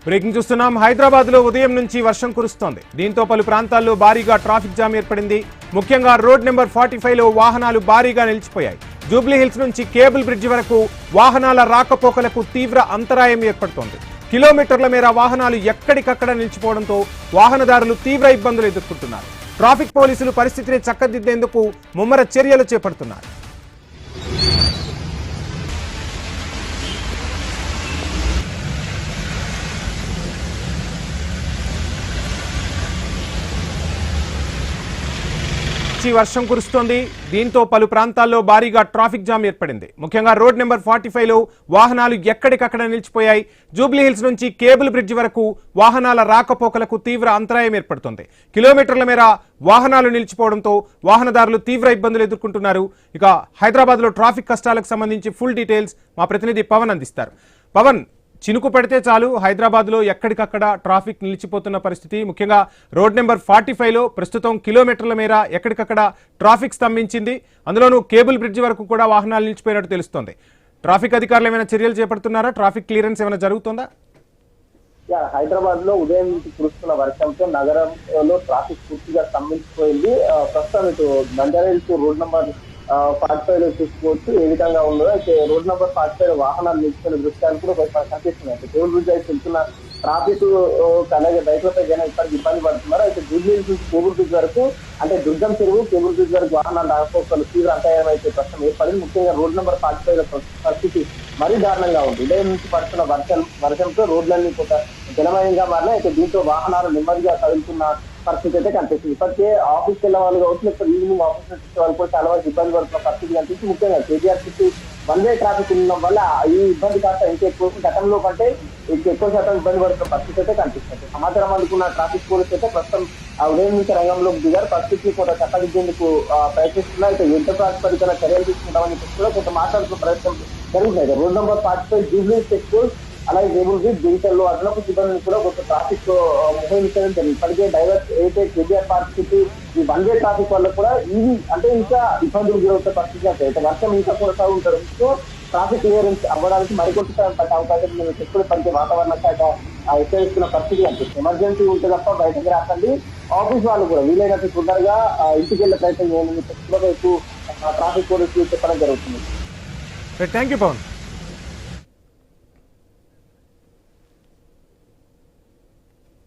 Breaking చూస్తున్నాం. హైదరాబాద్ లో ఉదయం నుంచి వర్షం కురుస్తోంది. దీంతో పలు ప్రాంతాల్లో భారీగా ట్రాఫిక్ జామ్ ఏర్పడింది. ముఖ్యంగా రోడ్ నెంబర్ 45 లో వాహనాలు భారీగా నిలిచిపోయాయి. జూబ్లీ హిల్స్ నుంచి కేబుల్ బ్రిడ్జి వరకు వాహనాల రాకపోకలకు తీవ్ర అంతరాయం ఏర్పడుతోంది. కిలోమీటర్ల మేర వాహనాలు ఎక్కడికక్కడ నిలిచిపోవడంతో వాహనదారులు తీవ్ర ఇబ్బందులు ఎదుర్కొంటున్నారు. ట్రాఫిక్ పోలీసులు పరిస్థితిని చక్కదిద్దేందుకు ముమ్మర చర్యలు చేపడుతున్నారు. వర్షం కురుస్తోంది. దీంతో పలు ప్రాంతాల్లో భారీగా ట్రాఫిక్ జామ్ ఏర్పడింది. ముఖ్యంగా రోడ్ నెంబర్ 45 లో వాహనాలు ఎక్కడికక్కడ నిలిచిపోయాయి. జూబ్లీ హిల్స్ నుంచి కేబుల్ బ్రిడ్జి వరకు వాహనాల రాకపోకలకు తీవ్ర అంతరాయం ఏర్పడుతోంది. కిలోమీటర్ల మేర వాహనాలు నిలిచిపోవడంతో వాహనదారులు తీవ్ర ఇబ్బందులు ఎదుర్కొంటున్నారు. ఇక హైదరాబాద్ లో ట్రాఫిక్ కష్టాలకు సంబంధించి ఫుల్ డీటెయిల్స్ మా ప్రతినిధి పవన్ అందిస్తారు. పవన్, చినుకు పడితే చాలు హైదరాబాద్ లో ఎక్కడికక్కడ ట్రాఫిక్ నిలిచిపోతున్న పరిస్థితి. ముఖ్యంగా రోడ్ నెంబర్ 45 లో ప్రస్తుతం కిలోమీటర్ల మేర ఎక్కడికక్కడ ట్రాఫిక్ స్తంభించింది. అందులోనూ కేబుల్ బ్రిడ్జి వరకు కూడా వాహనాలు నిలిచిపోయినట్టు తెలుస్తోంది. ట్రాఫిక్ అధికారులు ఏమైనా చర్యలు చేపడుతున్నారా? ట్రాఫిక్ క్లియరెన్స్ ఏమైనా జరుగుతుందా? హైదరాబాద్ లో ఉదయం నుంచి కురుస్తున్న వర్షంతో నగరంలో ట్రాఫిక్ పూర్తిగా స్తంభించిపోయింది. ప్రస్తుతం ఇటు బంజారాహిల్స్ రోడ్ నెంబర్ 45 లో చూసుకోవచ్చు ఏ విధంగా ఉందో. అయితే రోడ్ నెంబర్ 45 వాహనాలు నిలిచిన దృశ్యాలు కూడా కనిపిస్తున్నాయి. కేబుల్ బ్రిడ్జ్ అయితే వెళ్తున్న ట్రాఫిక్ అలాగే బైక్లపై జనం ఇప్పటికి ఇబ్బంది పడుతున్నారు. అయితే జూబ్లీ హిల్స్ నుంచి కేబుల్ బ్రిడ్జ్ వరకు అంటే దుర్గం చెరువు కేబుల్ బ్రిడ్జ్ వరకు వాహనాలు రాకపోకలు తీవ్ర అంతరాయం అయితే ప్రస్తుతం ఏర్పడింది. ముఖ్యంగా రోడ్ నెంబర్ 45 లో పరిస్థితి మరీ దారుణంగా ఉంది. ఉదయం నుంచి పడుతున్న వర్షంతో రోడ్లన్నీ కొంత జలమయంగా మారినాయి. అయితే దీంతో వాహనాలు నెమ్మదిగా కదులుతున్న పరిస్థితి అయితే కనిపిస్తుంది. ఇప్పటికే ఆఫీస్కి వెళ్ళే వాళ్ళు కావచ్చు, లేకపోతే ఈవినింగ్ ఆఫీస్ నుంచి వాళ్ళు కూడా చాలా వరకు ఇబ్బంది పడుతున్న పరిస్థితి కనిపిస్తుంది. ముఖ్యంగా కేటీఆర్ చుట్టూ వన్ వే ట్రాఫిక్ ఉండడం వల్ల ఈ ఇబ్బంది కాస్త ఇంకా ఎక్కువ గతంలో కంటే ఎక్కువ శాతం ఇబ్బంది పడుతున్న పరిస్థితి అయితే కనిపిస్తుంది. సమాచారం అందుకున్న ట్రాఫిక్ పోలీసు అయితే ప్రస్తుతం ఉదయం నుంచి రంగంలోకి దిగారు. పరిస్థితిని కొంత చక్కదిద్దేందుకు ప్రయత్నిస్తున్నారు. అయితే యుద్ధ ప్రాతిపదికన చర్యలు తీసుకుంటామని చెప్పి కూడా కొంత మాట్లాడుతున్న ప్రయత్నం జరుగుతుంది. రోడ్ నెంబర్ 45 జూబ్లీ చెక్పోల్ అలాగే కేబుల్ బ్రిడ్జ్ డిజిటల్ లో అదనపు సిబ్బందిని కూడా కొంత ట్రాఫిక్ ముగించడం జరిగింది. ఇప్పటికే డైవర్స్ అయితే కేటీఆర్ పార్క్ చుట్టూ ఈ వన్ వే ట్రాఫిక్ వల్ల కూడా ఇవి అంటే ఇంకా ఇబ్బందులు గురవుతున్న పరిస్థితి అయితే వర్షం ఇంకా కొనసాగుంటడంతో ట్రాఫిక్ క్లియరెన్స్ అవ్వడానికి మరికొంత పట్టే అవకాశం చెప్పుకునే పనికి వాతావరణ శాఖ హెచ్చరిస్తున్న పరిస్థితి అనిపిస్తుంది. ఎమర్జెన్సీ ఉంటే తప్ప బయటకు రాకండి. ఆఫీస్ వాళ్ళు కూడా వీలైనట్టు తొందరగా ఇంటికి వెళ్లే ప్రయత్నం చేయాలని ఎక్కువ ట్రాఫిక్ పోలీసులు చెప్పడం జరుగుతుంది. Thank you Pawan.